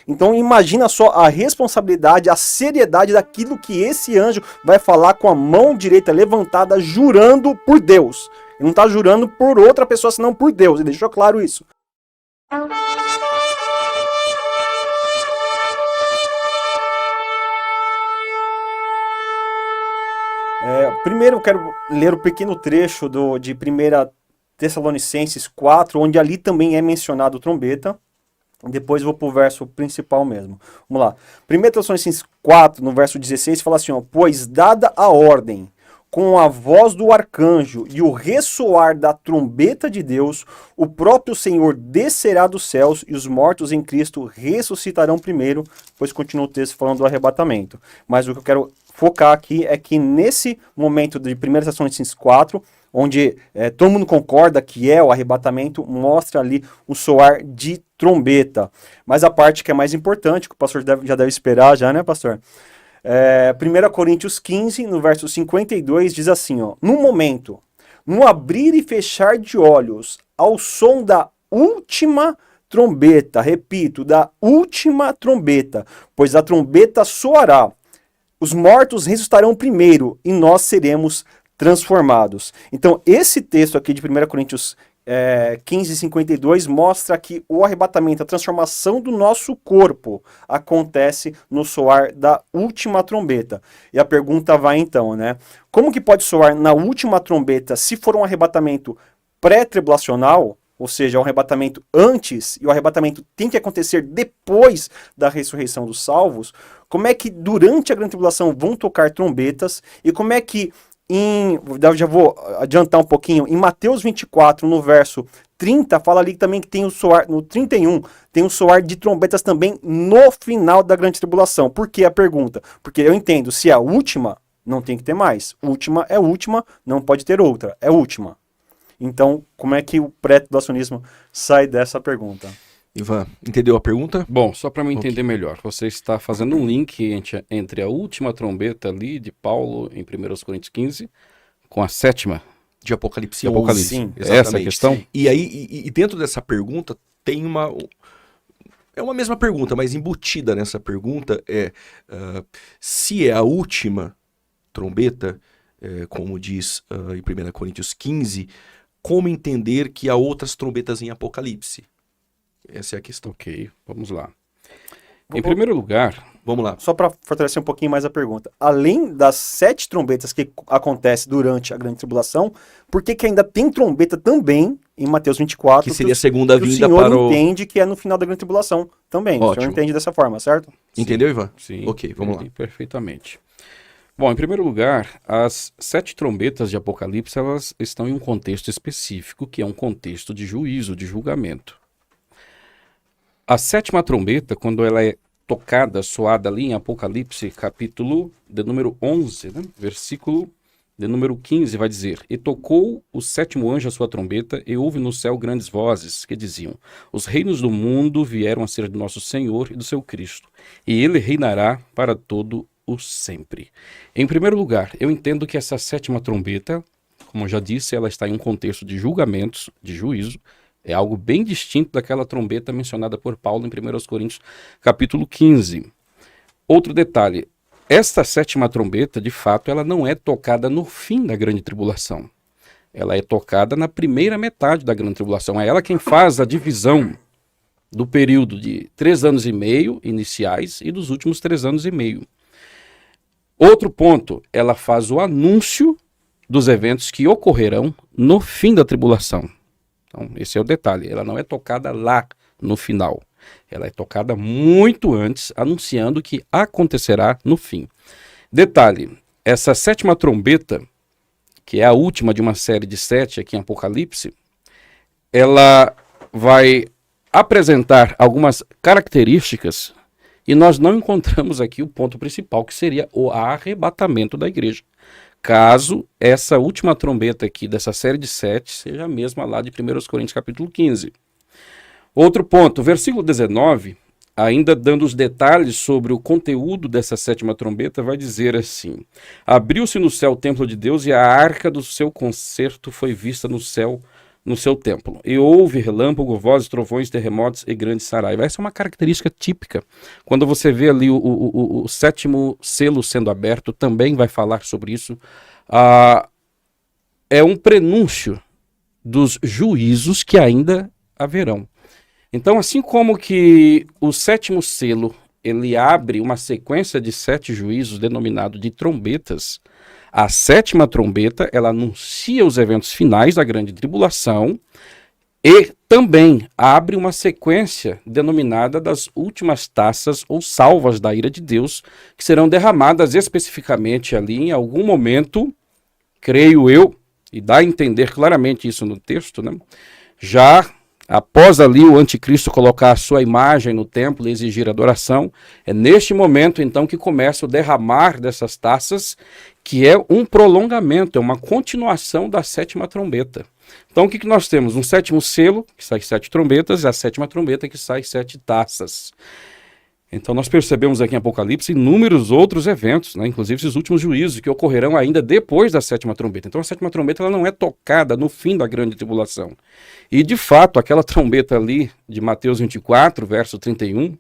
Então imagina só a responsabilidade, a seriedade daquilo que esse anjo vai falar com a mão direita levantada, jurando por Deus. Ele não está jurando por outra pessoa, senão por Deus. Ele deixou claro isso. Primeiro eu quero ler o pequeno trecho de 1 Tessalonicenses 4, onde ali também é mencionado trombeta. Depois eu vou para o verso principal mesmo. Vamos lá. 1 Tessalonicenses 4, no verso 16, fala assim, ó, pois dada a ordem, com a voz do arcanjo e o ressoar da trombeta de Deus, o próprio Senhor descerá dos céus e os mortos em Cristo ressuscitarão primeiro, pois continua o texto falando do arrebatamento. Mas o que eu quero focar aqui é que nesse momento de 1 Tessalonicenses 4, onde todo mundo concorda que é o arrebatamento, mostra ali o soar de trombeta. Mas a parte que é mais importante, que o pastor já deve esperar já, né, pastor? 1 Coríntios 15, no verso 52, diz assim, ó, no momento, no abrir e fechar de olhos, ao som da última trombeta, repito, da última trombeta, pois a trombeta soará, os mortos ressuscitarão primeiro e nós seremos transformados. Então, esse texto aqui de 1 Coríntios 15, 52 mostra que o arrebatamento, a transformação do nosso corpo acontece no soar da última trombeta. E a pergunta vai então, né? Como que pode soar na última trombeta se for um arrebatamento pré-tribulacional, ou seja, um arrebatamento antes, e o arrebatamento tem que acontecer depois da ressurreição dos salvos? Como é que durante a grande tribulação vão tocar trombetas? E como é que já vou adiantar um pouquinho, em Mateus 24, no verso 30, fala ali também que tem o soar, no 31, tem o soar de trombetas também no final da grande tribulação. Por que a pergunta? Porque eu entendo, se é a última, não tem que ter mais. Última é última, não pode ter outra, é última. Então, como é que o pré-tribulacionismo sai dessa pergunta? Ivan, entendeu a pergunta? Bom, só para me entender melhor, você está fazendo um link entre a última trombeta ali de Paulo em 1 Coríntios 15 com a sétima de Apocalipse 11. Sim, exatamente. Essa a questão? E aí, e dentro dessa pergunta tem é uma mesma pergunta, mas embutida nessa pergunta se é a última trombeta, como diz em 1 Coríntios 15, como entender que há outras trombetas em Apocalipse? Essa é a questão. Ok, vamos lá. Em primeiro lugar... Vamos lá. Só para fortalecer um pouquinho mais a pergunta. Além das 7 trombetas que acontecem durante a grande tribulação, por que ainda tem trombeta também em Mateus 24? Que seria a segunda vinda para o... Senhor entende que é no final da grande tribulação também. Ótimo. O senhor entende dessa forma, certo? Entendeu, Ivan? Sim. Ok, vamos lá. Perfeitamente. Bom, em primeiro lugar, as 7 trombetas de Apocalipse, elas estão em um contexto específico, que é um contexto de juízo, de julgamento. A 7ª trombeta, quando ela é tocada, soada ali em Apocalipse, capítulo de número 11, né? Versículo de número 15, vai dizer: E tocou o 7º anjo a sua trombeta, e houve no céu grandes vozes que diziam: Os reinos do mundo vieram a ser de nosso Senhor e do seu Cristo, e ele reinará para todo o sempre. Em primeiro lugar, eu entendo que essa 7ª trombeta, como eu já disse, ela está em um contexto de julgamentos, de juízo. É algo bem distinto daquela trombeta mencionada por Paulo em 1 Coríntios, capítulo 15. Outro detalhe, esta 7ª trombeta, de fato, ela não é tocada no fim da grande tribulação. Ela é tocada na primeira metade da grande tribulação. É ela quem faz a divisão do período de 3 anos e meio iniciais e dos últimos 3 anos e meio. Outro ponto, ela faz o anúncio dos eventos que ocorrerão no fim da tribulação. Então, esse é o detalhe, ela não é tocada lá no final, ela é tocada muito antes, anunciando o que acontecerá no fim. Detalhe, essa 7ª trombeta, que é a última de uma série de 7 aqui em Apocalipse, ela vai apresentar algumas características e nós não encontramos aqui o ponto principal, que seria o arrebatamento da igreja. Caso essa última trombeta aqui dessa série de 7 seja a mesma lá de 1 Coríntios capítulo 15. Outro ponto, versículo 19, ainda dando os detalhes sobre o conteúdo dessa 7ª trombeta, vai dizer assim: Abriu-se no céu o templo de Deus e a arca do seu concerto foi vista no céu no seu templo. E houve relâmpago, vozes, trovões, terremotos e grande saraiva. Essa é uma característica típica. Quando você vê ali o sétimo selo sendo aberto, também vai falar sobre isso. É um prenúncio dos juízos que ainda haverão. Então, assim como que o sétimo selo, ele abre uma sequência de 7 juízos denominado de trombetas, a sétima trombeta, ela anuncia os eventos finais da grande tribulação e também abre uma sequência denominada das últimas taças ou salvas da ira de Deus, que serão derramadas especificamente ali em algum momento, creio eu, e dá a entender claramente isso no texto, né? Já após ali o anticristo colocar a sua imagem no templo e exigir adoração, é neste momento então que começa o derramar dessas taças, que é um prolongamento, é uma continuação da sétima trombeta. Então o que nós temos? Um sétimo selo, que sai 7 trombetas, e a sétima trombeta que sai 7 taças. Então nós percebemos aqui em Apocalipse inúmeros outros eventos, né? Inclusive esses últimos juízos que ocorrerão ainda depois da sétima trombeta. Então a sétima trombeta ela não é tocada no fim da grande tribulação. E de fato, aquela trombeta ali de Mateus 24, verso 31,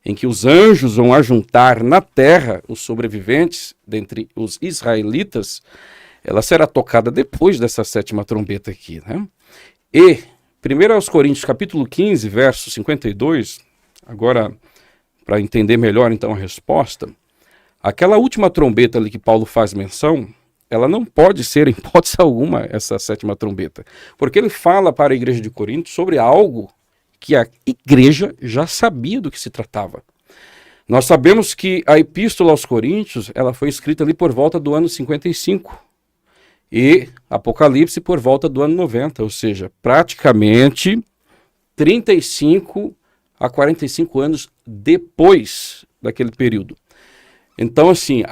em que os anjos vão ajuntar na terra os sobreviventes dentre os israelitas, ela será tocada depois dessa sétima trombeta aqui, né? E 1 Coríntios capítulo 15, verso 52, agora para entender melhor então a resposta, aquela última trombeta ali que Paulo faz menção, ela não pode ser, em hipótese alguma, essa sétima trombeta. Porque ele fala para a igreja de Corinto sobre algo que a igreja já sabia do que se tratava. Nós sabemos que a epístola aos Coríntios, ela foi escrita ali por volta do ano 55. E Apocalipse por volta do ano 90, ou seja, praticamente 35 a 45 anos depois daquele período. Então, assim,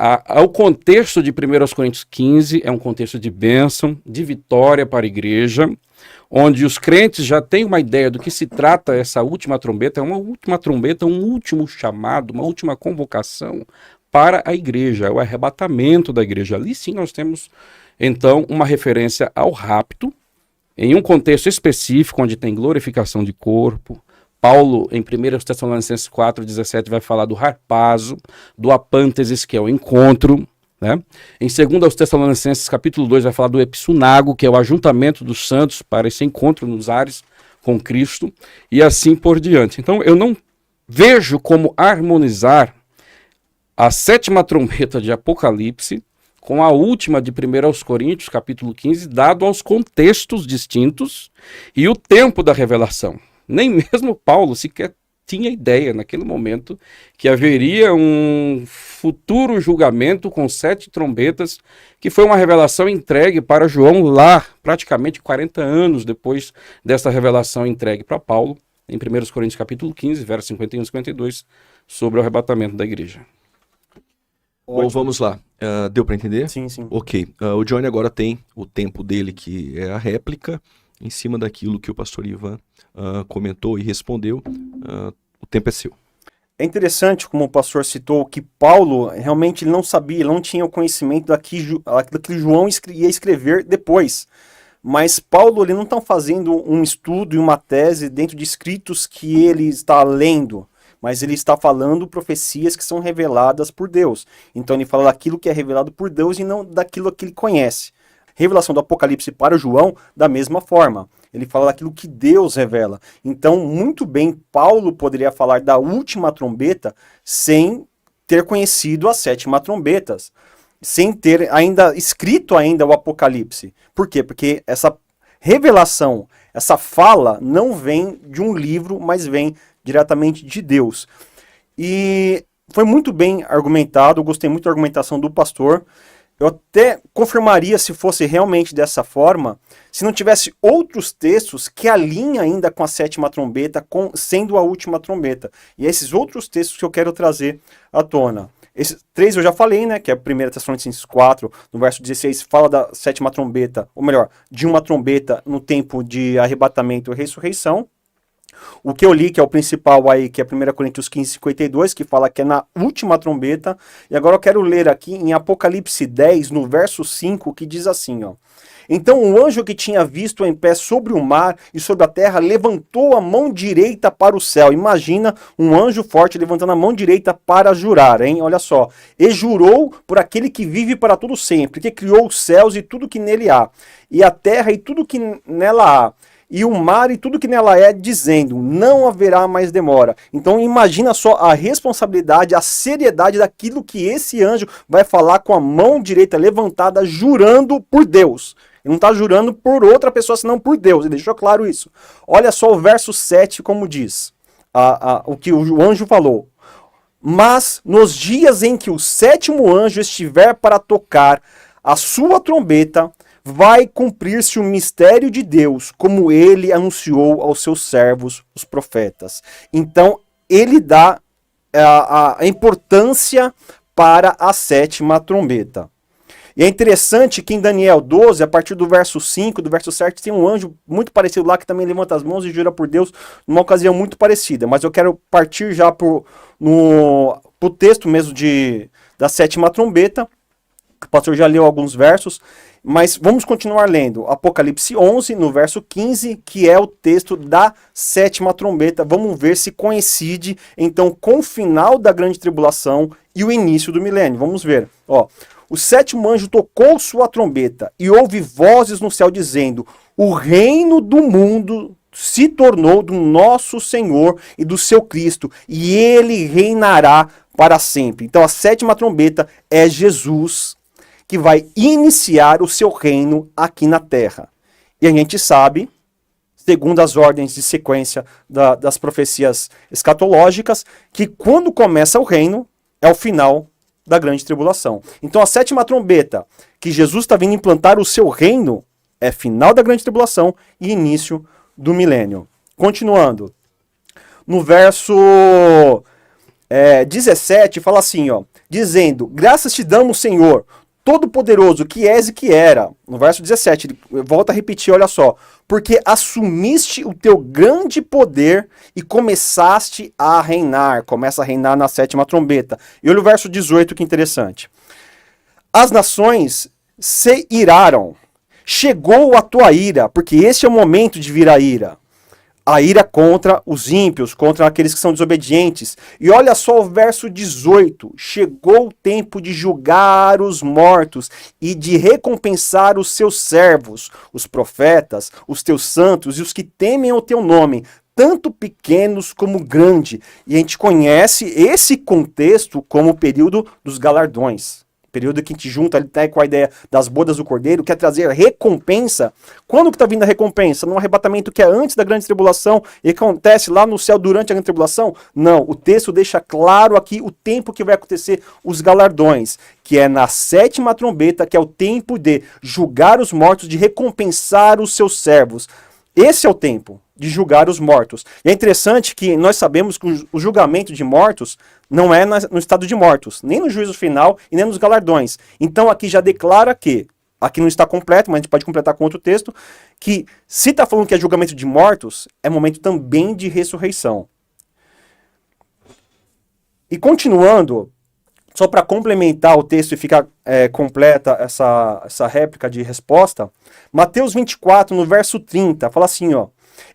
o contexto de 1 Coríntios 15 é um contexto de bênção, de vitória para a igreja, onde os crentes já têm uma ideia do que se trata essa última trombeta. É uma última trombeta, um último chamado, uma última convocação para a igreja, é o arrebatamento da igreja. Ali sim nós temos, então, uma referência ao rapto, em um contexto específico, onde tem glorificação de corpo. Paulo, em 1 Tessalonicenses 4,17, vai falar do harpazo, do apântesis, que é o encontro, né? Em 2 Tessalonicenses capítulo 2, vai falar do episunago, que é o ajuntamento dos santos para esse encontro nos ares com Cristo, e assim por diante. Então, eu não vejo como harmonizar a sétima trombeta de Apocalipse com a última de 1 Coríntios, capítulo 15, dado aos contextos distintos e o tempo da revelação. Nem mesmo Paulo sequer tinha ideia naquele momento que haveria um futuro julgamento com 7 trombetas, que foi uma revelação entregue para João lá, praticamente 40 anos depois dessa revelação entregue para Paulo, em 1 Coríntios capítulo 15, versos 51 e 52, sobre o arrebatamento da igreja. Bom, vamos lá. Deu para entender? Sim, sim. Ok. O Johnny agora tem o tempo dele, que é a réplica, em cima daquilo que o pastor Ivan comentou e respondeu. O tempo é seu. É interessante, como o pastor citou, que Paulo realmente ele não sabia, ele não tinha o conhecimento daquilo que João ia escrever depois. Mas Paulo ele não está fazendo um estudo e uma tese dentro de escritos que ele está lendo, mas ele está falando profecias que são reveladas por Deus. Então ele fala daquilo que é revelado por Deus e não daquilo que ele conhece. Revelação do Apocalipse para João, da mesma forma. Ele fala daquilo que Deus revela. Então, muito bem, Paulo poderia falar da última trombeta sem ter conhecido as 7 trombetas, sem ter ainda escrito ainda o Apocalipse. Por quê? Porque essa revelação, essa fala não vem de um livro, mas vem diretamente de Deus. E foi muito bem argumentado, eu gostei muito da argumentação do pastor. Eu até confirmaria se fosse realmente dessa forma, se não tivesse outros textos que alinham ainda com a 7ª trombeta, sendo a última trombeta. E esses outros textos que eu quero trazer à tona. Esses 3 eu já falei, né, que é 1 Tessalonicenses 4, no verso 16, fala da 7ª trombeta, ou melhor, de uma trombeta no tempo de arrebatamento e ressurreição. O que eu li, que é o principal aí, que é 1 Coríntios 15, 52, que fala que é na última trombeta. E agora eu quero ler aqui em Apocalipse 10, no verso 5, que diz assim, ó. Então o anjo que tinha visto em pé sobre o mar e sobre a terra levantou a mão direita para o céu. Imagina um anjo forte levantando a mão direita para jurar, hein? Olha só. E jurou por aquele que vive para todo sempre, que criou os céus e tudo que nele há, e a terra e tudo que nela há, e o mar e tudo que nela é, dizendo, não haverá mais demora. Então imagina só a responsabilidade, a seriedade daquilo que esse anjo vai falar com a mão direita levantada, jurando por Deus. Ele não está jurando por outra pessoa, senão por Deus. Ele deixou claro isso. Olha só o verso 7, como diz o que o anjo falou. Mas nos dias em que o sétimo anjo estiver para tocar a sua trombeta, vai cumprir-se o mistério de Deus, como ele anunciou aos seus servos, os profetas. Então, ele dá a importância para a sétima trombeta. E é interessante que em Daniel 12, a partir do verso 5, do verso 7, tem um anjo muito parecido lá que também levanta as mãos e jura por Deus numa ocasião muito parecida. Mas eu quero partir já pro texto mesmo da sétima trombeta. O pastor já leu alguns versos, mas vamos continuar lendo. Apocalipse 11, no verso 15, que é o texto da sétima trombeta. Vamos ver se coincide, então, com o final da grande tribulação e o início do milênio. Vamos ver. Ó, o sétimo anjo tocou sua trombeta e houve vozes no céu dizendo, o reino do mundo se tornou do nosso Senhor e do seu Cristo, e ele reinará para sempre. Então, a sétima trombeta é Jesus, que vai iniciar o seu reino aqui na terra. E a gente sabe, segundo as ordens de sequência das profecias escatológicas, que quando começa o reino, é o final da grande tribulação. Então a sétima trombeta, que Jesus está vindo implantar o seu reino, é final da grande tribulação e início do milênio. Continuando, no verso 17, fala assim, ó, dizendo, graças te damos, Senhor, Todo-Poderoso, que és e que era. No verso 17, ele volta a repetir, olha só. Porque assumiste o teu grande poder e começaste a reinar. Começa a reinar na sétima trombeta. E olha o verso 18, que interessante. As nações se iraram. Chegou a tua ira, porque este é o momento de vir a ira. A ira contra os ímpios, contra aqueles que são desobedientes. E olha só o verso 18. Chegou o tempo de julgar os mortos e de recompensar os seus servos, os profetas, os teus santos e os que temem o teu nome, tanto pequenos como grandes. E a gente conhece esse contexto como o período dos galardões. Período que a gente junta ali tá, com a ideia das bodas do cordeiro, quer trazer recompensa. Quando que está vindo a recompensa? Num arrebatamento que é antes da grande tribulação e acontece lá no céu durante a grande tribulação? Não, o texto deixa claro aqui o tempo que vai acontecer os galardões, que é na sétima trombeta, que é o tempo de julgar os mortos, de recompensar os seus servos. Esse é o tempo de julgar os mortos. E é interessante que nós sabemos que o julgamento de mortos não é no estado de mortos, nem no juízo final e nem nos galardões. Então aqui já declara que, aqui não está completo, mas a gente pode completar com outro texto, que se está falando que é julgamento de mortos, é momento também de ressurreição. E continuando, só para complementar o texto e ficar completa essa réplica de resposta, Mateus 24, no verso 30, fala assim, ó.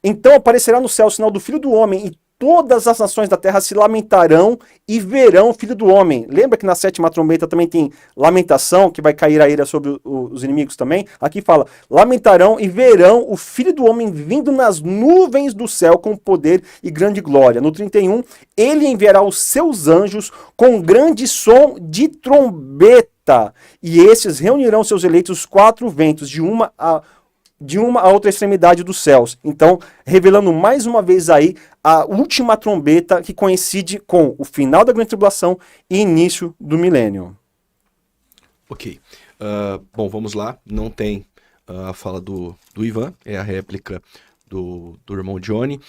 Então aparecerá no céu o sinal do Filho do Homem, e todas as nações da terra se lamentarão e verão o Filho do Homem. Lembra que na sétima trombeta também tem lamentação, que vai cair a ira sobre os inimigos também? Aqui fala, lamentarão e verão o Filho do Homem vindo nas nuvens do céu com poder e grande glória. No 31, ele enviará os seus anjos com grande som de trombeta, e esses reunirão seus eleitos os quatro ventos, de uma a outra extremidade dos céus. Então, revelando mais uma vez aí a última trombeta que coincide com o final da grande tribulação e início do milênio. Ok. Bom, vamos lá. Não tem a fala do Ivan, é a réplica do irmão Johnny,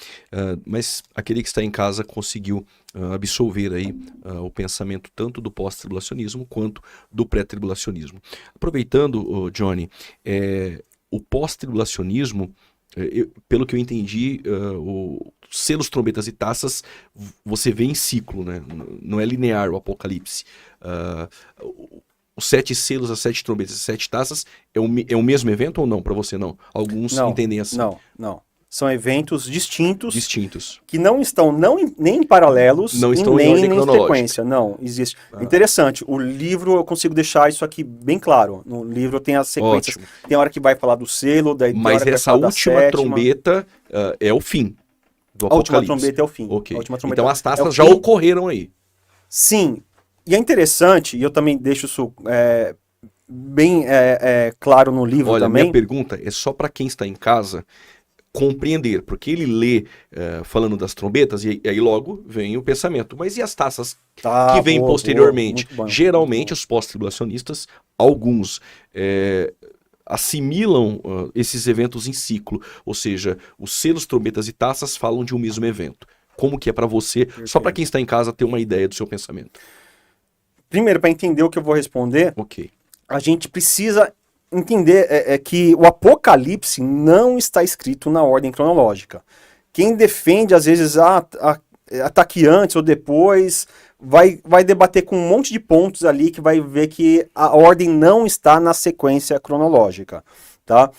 mas aquele que está em casa conseguiu absolver aí o pensamento tanto do pós-tribulacionismo quanto do pré-tribulacionismo. Aproveitando, Johnny, o pós-tribulacionismo, pelo que eu entendi, selos, trombetas e taças, você vê em ciclo, né? Não é linear o Apocalipse. os 7 selos, as 7 trombetas, as 7 taças, é o mesmo evento ou não? Para você não? Alguns Não, entendem assim. não. São eventos distintos Distintos. que não estão nem em paralelos Não e estão em nem ordem em cronológica. sequência. Não, existe. Interessante, o livro eu consigo deixar isso aqui bem claro. No livro tem as sequências. Ótimo. Tem hora que vai falar do selo, daí tem Mas hora que vai essa falar da última sétima. trombeta é o fim do A última Apocalipse. trombeta é o fim. Ok. A última trombeta Então as é o taças já fim. ocorreram aí. Sim. E é interessante, e eu também deixo isso bem claro no livro Olha, também. minha pergunta é só para quem está em casa compreender, porque ele lê falando das trombetas e aí logo vem o pensamento. Mas e as taças que vêm posteriormente? Muito bom, Geralmente muito os pós-tribulacionistas, alguns assimilam esses eventos em ciclo, ou seja, os selos, trombetas e taças falam de um mesmo evento. Como que é para você, só para quem está em casa ter uma ideia do seu pensamento? Primeiro, para entender o que eu vou responder, Ok. a gente precisa entender que o Apocalipse não está escrito na ordem cronológica. Quem defende, às vezes, tá aqui antes ou depois, vai debater com um monte de pontos ali que vai ver que a ordem não está na sequência cronológica, tá?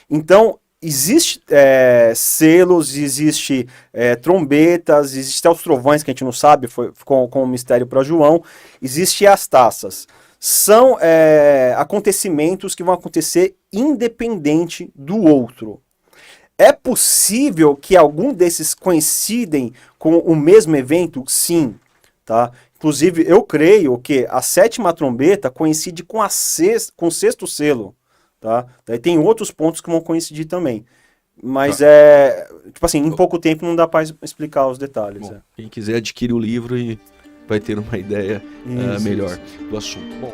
Então, existe selos, existe trombetas, existe os trovões que a gente não sabe, ficou com um mistério para João, existe as taças. São acontecimentos que vão acontecer independente do outro. É possível que algum desses coincidem com o mesmo evento? Sim. Tá? Inclusive, eu creio que a 7ª trombeta coincide com com o 6º selo. Tá? Daí tem outros pontos que vão coincidir também. Mas tipo assim, em pouco tempo não dá para explicar os detalhes. Bom, quem quiser adquire o livro e vai ter uma ideia melhor do assunto. Bom,